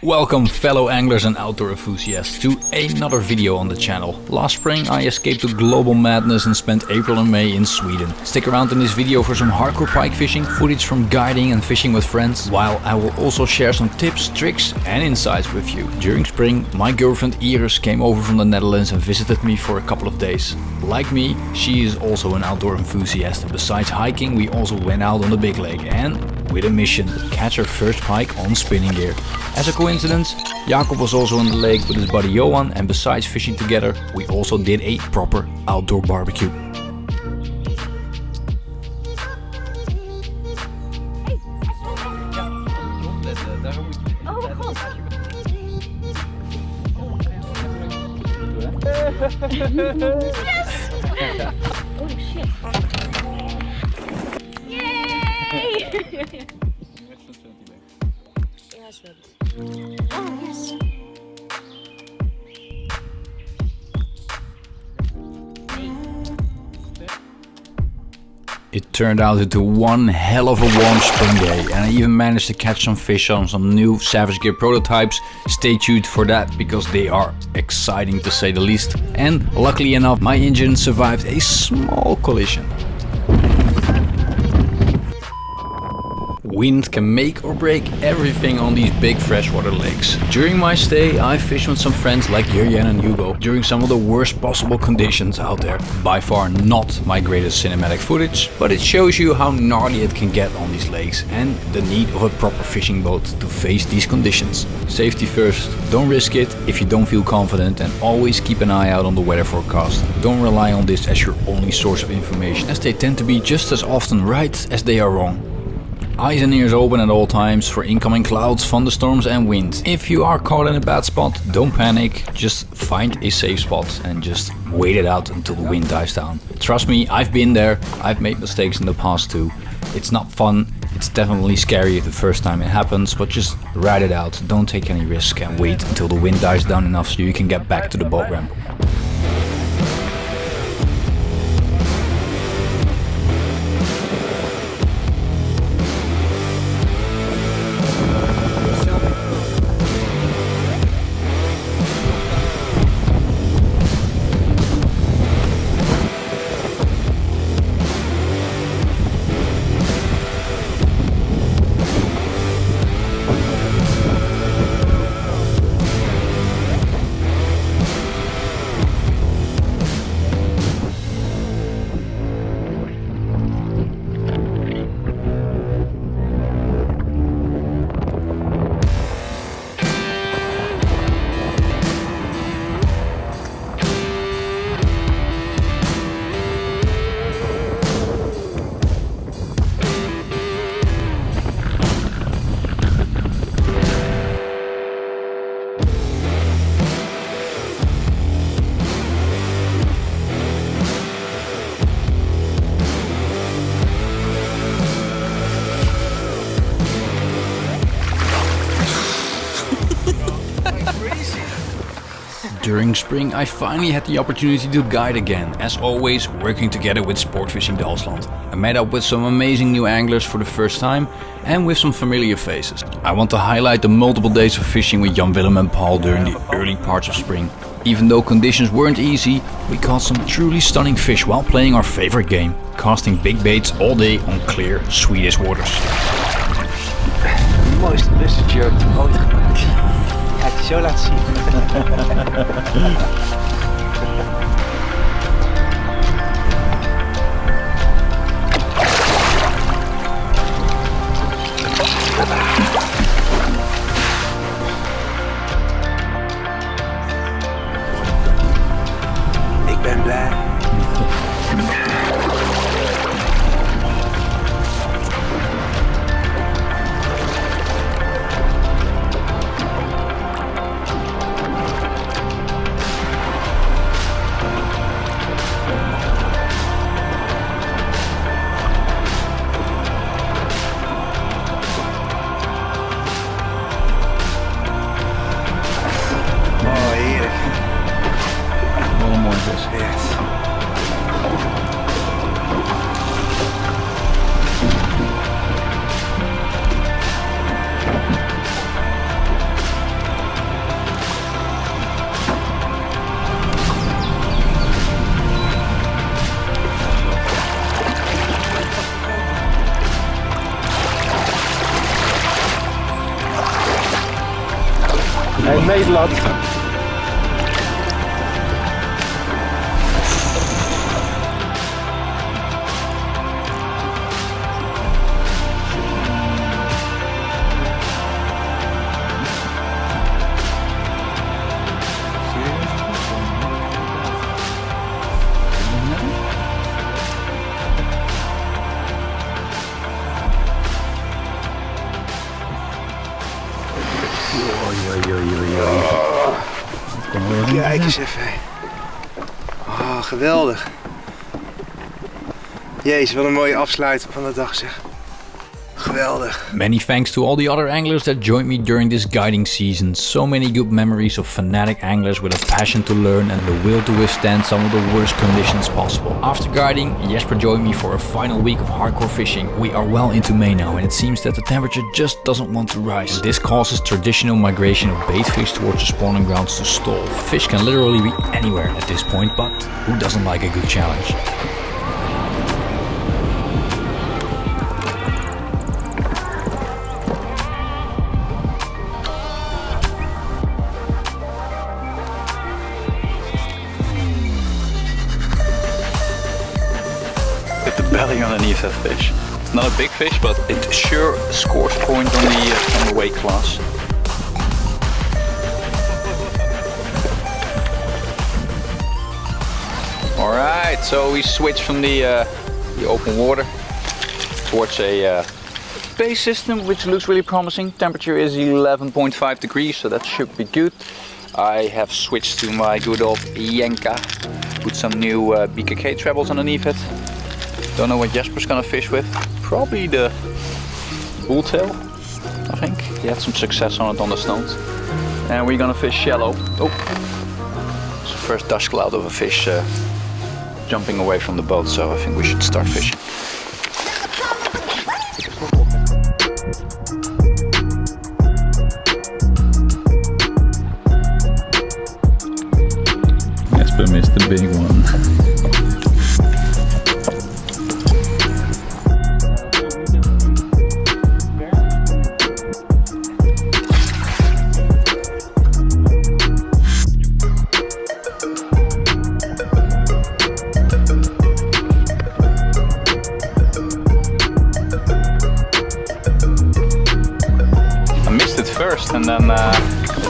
Welcome fellow anglers and outdoor enthusiasts to another video on the channel. Last spring I escaped the global madness and spent April and May in Sweden. Stick around in this video for some hardcore pike fishing, footage from guiding and fishing with friends, while I will also share some tips, tricks and insights with you. During spring my girlfriend Iris came over from the Netherlands and visited me for a couple of days. Like me, she is also an outdoor enthusiast. Besides hiking, we also went out on the big lake and with a mission, catch our first pike on spinning gear. As a coincidence, Jacob was also on the lake with his buddy Johan, and besides fishing together, we also did a proper outdoor barbecue. Yes! Oh shit. Yay! Oh yes. It turned out into one hell of a warm spring day, and I even managed to catch some fish on some new Savage Gear prototypes. Stay tuned for that because they are exciting to say the least. And luckily enough, my engine survived a small collision. Wind can make or break everything on these big freshwater lakes. During my stay, I fished with some friends like Jurjen and Hugo during some of the worst possible conditions out there. By far not my greatest cinematic footage, but it shows you how gnarly it can get on these lakes and the need of a proper fishing boat to face these conditions. Safety first, don't risk it if you don't feel confident, and always keep an eye out on the weather forecast. Don't rely on this as your only source of information, as they tend to be just as often right as they are wrong. Eyes and ears open at all times for incoming clouds, thunderstorms and wind. If you are caught in a bad spot, don't panic, just find a safe spot and just wait it out until the wind dies down. Trust me, I've been there, I've made mistakes in the past too. It's not fun, it's definitely scary the first time it happens, but just ride it out, don't take any risk and wait until the wind dies down enough so you can get back to the boat ramp. During spring I finally had the opportunity to guide again, as always working together with Sportfishing Dalsland. I met up with some amazing new anglers for the first time and with some familiar faces. I want to highlight the multiple days of fishing with Jan Willem and Paul during the early parts of spring. Even though conditions weren't easy, we caught some truly stunning fish while playing our favorite game, casting big baits all day on clear Swedish waters. Mooiste lussertje ooit gemaakt. Ga ik je zo laten zien. Ik ben blij. Nederland. Kijk eens even. Oh, geweldig. Jezus, wat een mooie afsluiting van de dag zeg. Geweldig. Many thanks to all the other anglers that joined me during this guiding season. So many good memories of fanatic anglers with a passion to learn and the will to withstand some of the worst conditions possible. After guiding, Jesper joined me for a final week of hardcore fishing. We are well into May now and it seems that the temperature just doesn't want to rise. This causes traditional migration of bait fish towards the spawning grounds to stall. Fish can literally be anywhere at this point, but who doesn't like a good challenge? Belly underneath that fish. It's not a big fish, but it sure scores point on the weight class. Alright, so we switched from the open water towards a base system, which looks really promising. Temperature is 11.5 degrees, so that should be good. I have switched to my good old Yenka. Put some new BKK trebles underneath it. Don't know what Jesper's gonna fish with. Probably the bulltail, I think. He had some success on it on the stones. And we're gonna fish shallow. Oh, it's the first dust cloud of a fish jumping away from the boat, so I think we should start fishing. Jesper missed the big one. And then I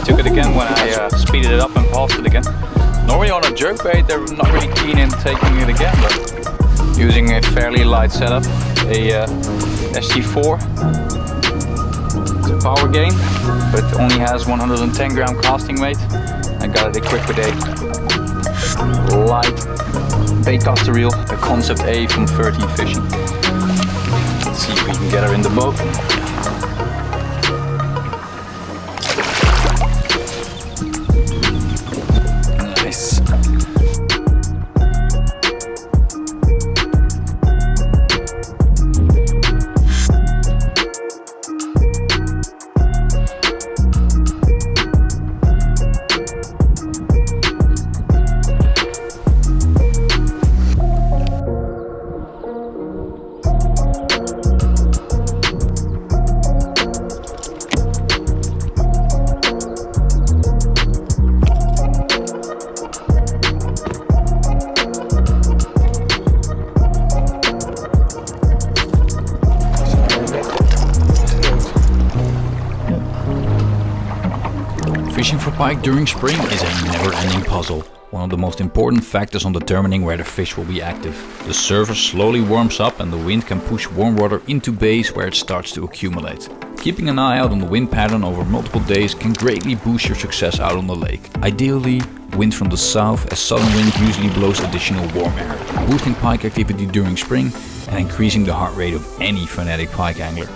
took it again when I speeded it up and passed it again. Normally on a jerkbait they're not really keen in taking it again, but using a fairly light setup, a ST4, it's a power gain, but it only has 110 gram casting weight. I got it equipped with a light bait caster reel, a Concept A from 13 Fishing. Let's see if we can get her in the boat. Fishing for pike during spring is a never-ending puzzle. One of the most important factors on determining where the fish will be active. The surface slowly warms up and the wind can push warm water into bays where it starts to accumulate. Keeping an eye out on the wind pattern over multiple days can greatly boost your success out on the lake. Ideally, wind from the south, as southern wind usually blows additional warm air, boosting pike activity during spring and increasing the heart rate of any fanatic pike angler.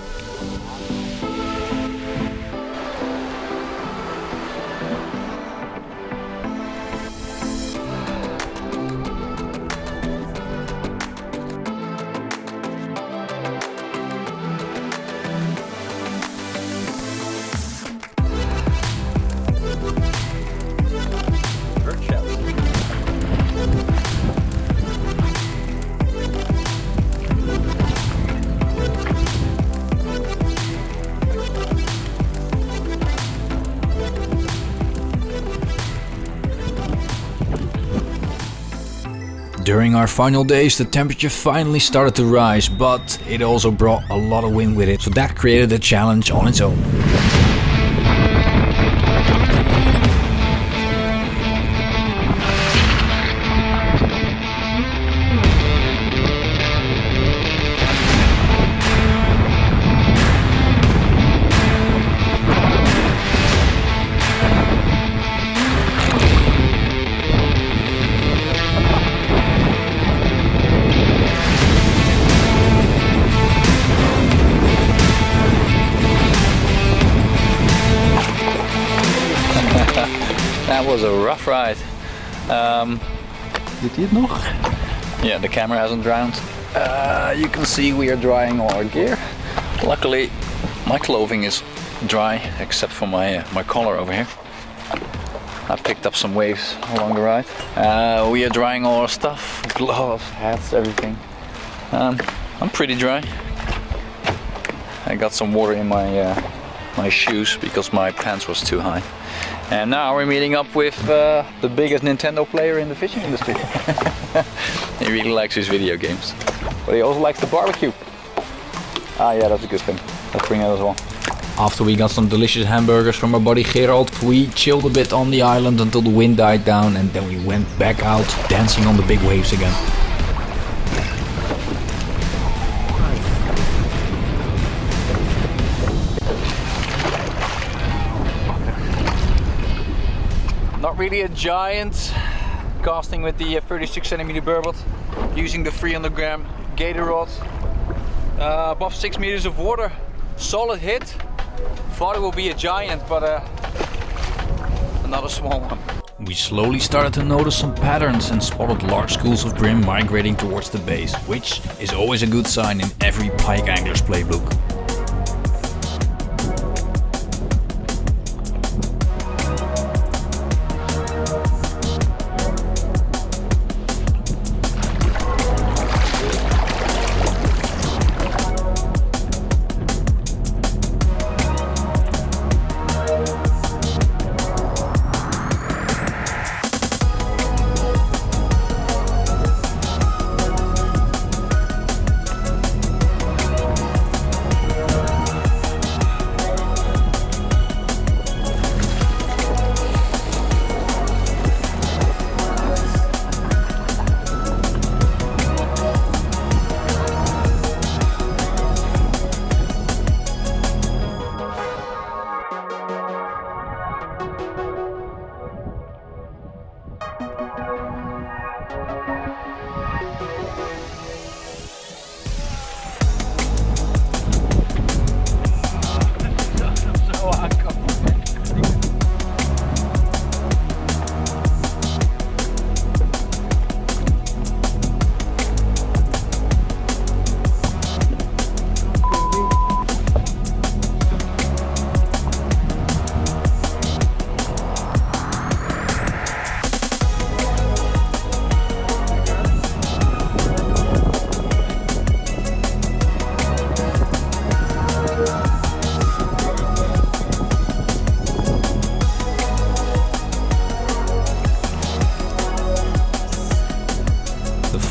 During our final days, the temperature finally started to rise, but it also brought a lot of wind with it, so that created a challenge on its own. That was a rough ride. Doet hij het nog? Yeah, the camera hasn't drowned. You can see we are drying all our gear. Luckily, my clothing is dry except for my collar over here. I picked up some waves along the ride. We are drying all our stuff, gloves, hats, everything. I'm pretty dry. I got some water in my shoes because my pants was too high. And now we're meeting up with the biggest Nintendo player in the fishing industry. He really likes his video games. But he also likes the barbecue. Ah yeah, that's a good thing. Let's bring that as well. After we got some delicious hamburgers from our buddy Gerald, we chilled a bit on the island until the wind died down, and then we went back out dancing on the big waves again. Not really a giant, casting with the 36cm BURBOT, using the 300 gram Gator rod. Above 6 meters of water, solid hit. Thought it would be a giant, but another small one. We slowly started to notice some patterns and spotted large schools of brim migrating towards the base, which is always a good sign in every pike angler's playbook.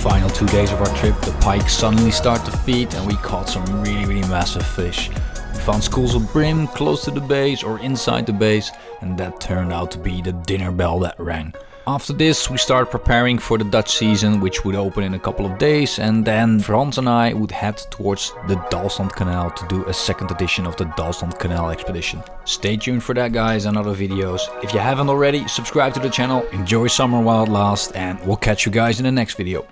Final 2 days of our trip, the pike suddenly started to feed and we caught some really massive fish. We found schools of brim close to the base or inside the base, and that turned out to be the dinner bell that rang. After this, we started preparing for the Dutch season, which would open in a couple of days, and then Frans and I would head towards the Dalsland Canal to do a second edition of the Dalsland Canal expedition. Stay tuned for that, guys, and other videos. If you haven't already, subscribe to the channel, enjoy summer while it lasts, and we'll catch you guys in the next video.